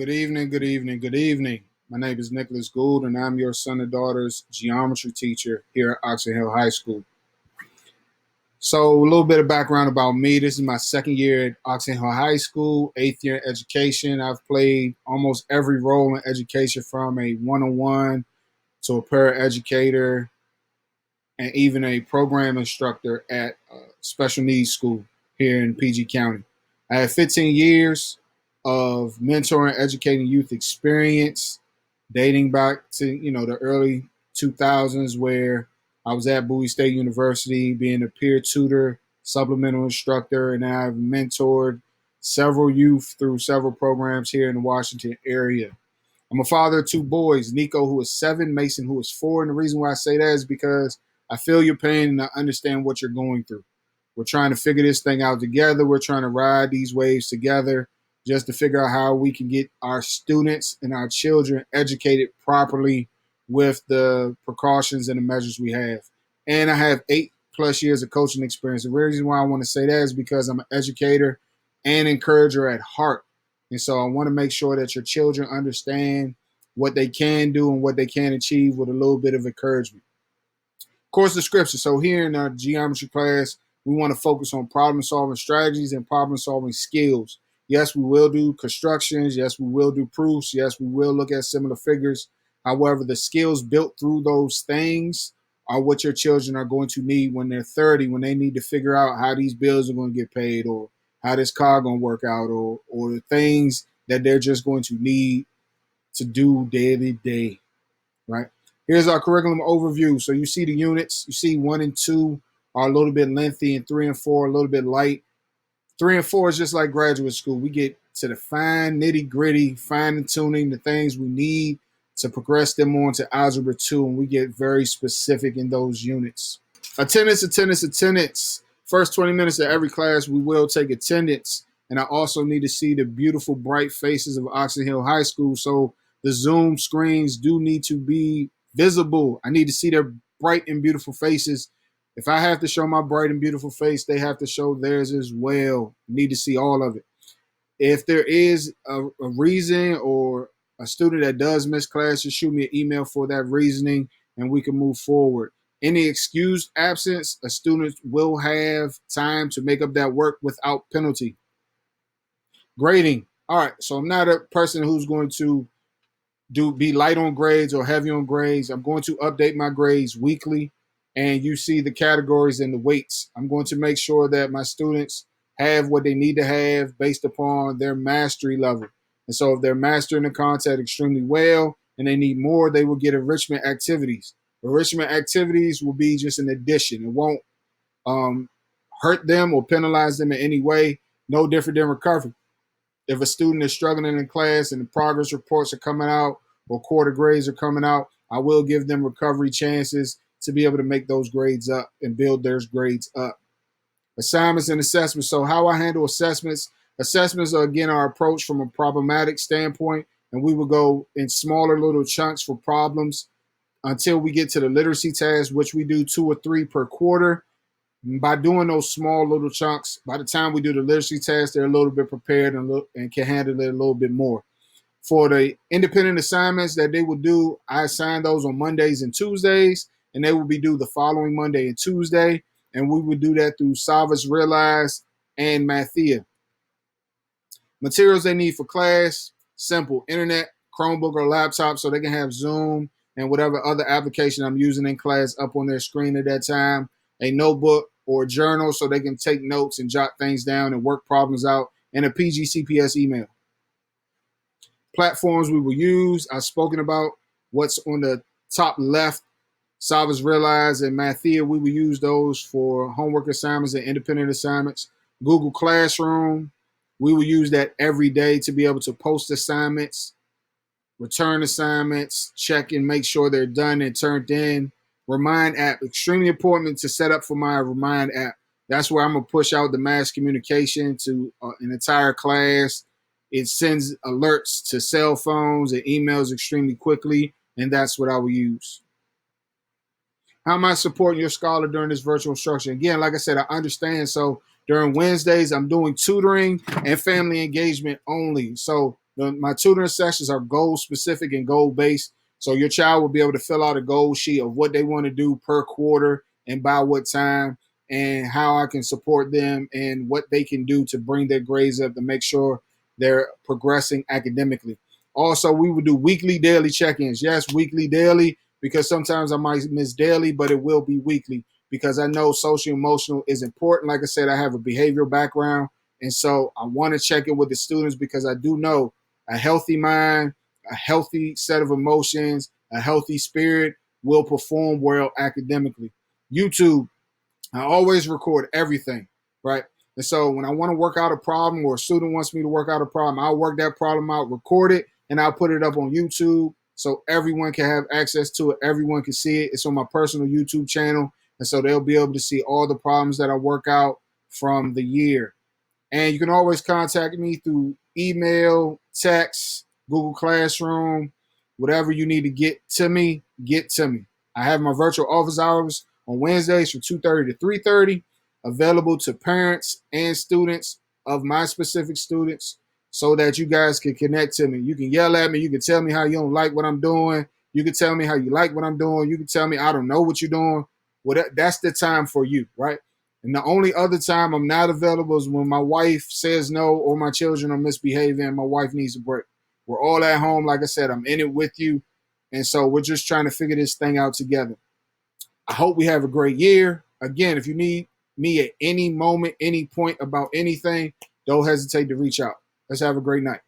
Good evening, good evening, good evening. My name is Nicholas Gould, and I'm your son and daughter's geometry teacher here at Oxon Hill High School. So, a little bit of background about me. This is my second year at Oxon Hill High School, eighth year in education. I've played almost every role in education from a one-on-one to a paraeducator and even a program instructor at a special needs school here in PG County. I have 15 years of mentoring, educating youth experience, dating back to the early 2000s, where I was at Bowie State University, being a peer tutor, supplemental instructor, and I've mentored several youth through several programs here in the Washington area. I'm a father of two boys, Nico, who is 7, Mason, who is 4. And the reason why I say that is because I feel your pain and I understand what you're going through. We're trying to figure this thing out together. We're trying to ride these waves together just to figure out how we can get our students and our children educated properly with the precautions and the measures we have. And I have 8+ years of coaching experience. The reason why I want to say that is because I'm an educator and encourager at heart. And so I want to make sure that your children understand what they can do and what they can achieve with a little bit of encouragement. Course description. So here in our geometry class, we want to focus on problem solving strategies and problem solving skills. Yes, we will do constructions. Yes, we will do proofs. Yes, we will look at similar figures. However, the skills built through those things are what your children are going to need when they're 30, when they need to figure out how these bills are going to get paid, or how this car going to work out, or the things that they're just going to need to do day, right? Here's our curriculum overview. So you see the units. You see 1 and 2 are a little bit lengthy, and 3 and 4 are a little bit light. 3 and 4 is just like graduate school. We get to the fine nitty-gritty, fine-tuning the things we need to progress them on to Algebra 2, and we get very specific in those units. Attendance. First 20 minutes of every class, we will take attendance. And I also need to see the beautiful, bright faces of Oxon Hill High School. So the Zoom screens do need to be visible. I need to see their bright and beautiful faces. If I have to show my bright and beautiful face, they have to show theirs as well. I need to see all of it. If there is a reason or a student that does miss class, just shoot me an email for that reasoning and we can move forward. Any excused absence, a student will have time to make up that work without penalty. Grading. All right, so I'm not a person who's going to be light on grades or heavy on grades. I'm going to update my grades weekly, and you see the categories and the weights. I'm going to make sure that my students have what they need to have based upon their mastery level. And so if they're mastering the content extremely well and they need more, they will get enrichment activities. Enrichment activities will be just an addition. It won't hurt them or penalize them in any way. No different than recovery. If a student is struggling in class and the progress reports are coming out or quarter grades are coming out, I will give them recovery chances to be able to make those grades up and build their grades up. Assignments and assessments. So how I handle assessments. Assessments are, again, our approach from a problematic standpoint, and we will go in smaller little chunks for problems until we get to the literacy test, which we do 2 or 3 per quarter. And by doing those small little chunks, by the time we do the literacy test, they're a little bit prepared and can handle it a little bit more. For the independent assignments that they will do, I assign those on Mondays and Tuesdays, and they will be due the following Monday and Tuesday. And we would do that through Savas Realize and Mathia. Materials they need for class, simple: internet, Chromebook, or laptop, so they can have Zoom and whatever other application I'm using in class up on their screen at that time. A notebook or a journal so they can take notes and jot things down and work problems out, and a PGCPS email. Platforms we will use, I've spoken about what's on the top left. Savas Realize and Mathia, we will use those for homework assignments and independent assignments. Google Classroom, we will use that every day to be able to post assignments, return assignments, check and make sure they're done and turned in. Remind app, extremely important to set up for my Remind app. That's where I'm going to push out the mass communication to an entire class. It sends alerts to cell phones and emails extremely quickly, and that's what I will use. How am I supporting your scholar during this virtual instruction? Again, like I said, I understand. So during Wednesdays, I'm doing tutoring and family engagement only. So My tutoring sessions are goal specific and goal based. So your child will be able to fill out a goal sheet of what they want to do per quarter and by what time, and how I can support them and what they can do to bring their grades up to make sure they're progressing academically. Also, we will do weekly, daily check-ins. Yes, weekly, daily, because sometimes I might miss daily, but it will be weekly because I know social emotional is important. Like I said, I have a behavioral background, and so I want to check in with the students because I do know a healthy mind, a healthy set of emotions, a healthy spirit will perform well academically. YouTube, I always record everything, right? And so when I want to work out a problem or a student wants me to work out a problem, I'll work that problem out, record it, and I'll put it up on YouTube so everyone can have access to it. Everyone can see it. It's on my personal YouTube channel. And so they'll be able to see all the problems that I work out from the year. And you can always contact me through email, text, Google Classroom, whatever you need to get to me, get to me. I have my virtual office hours on Wednesdays from 2:30 to 3:30, available to parents and students of my specific students so that you guys can connect to me. You can yell at me. You can tell me how you don't like what I'm doing. You can tell me how you like what I'm doing. You can tell me I don't know what you're doing. Well, that's the time for you, right? And the only other time I'm not available is when my wife says no or my children are misbehaving and my wife needs a break. We're all at home. Like I said, I'm in it with you. And so we're just trying to figure this thing out together. I hope we have a great year. Again, if you need me at any moment, any point about anything, don't hesitate to reach out. Let's have a great night.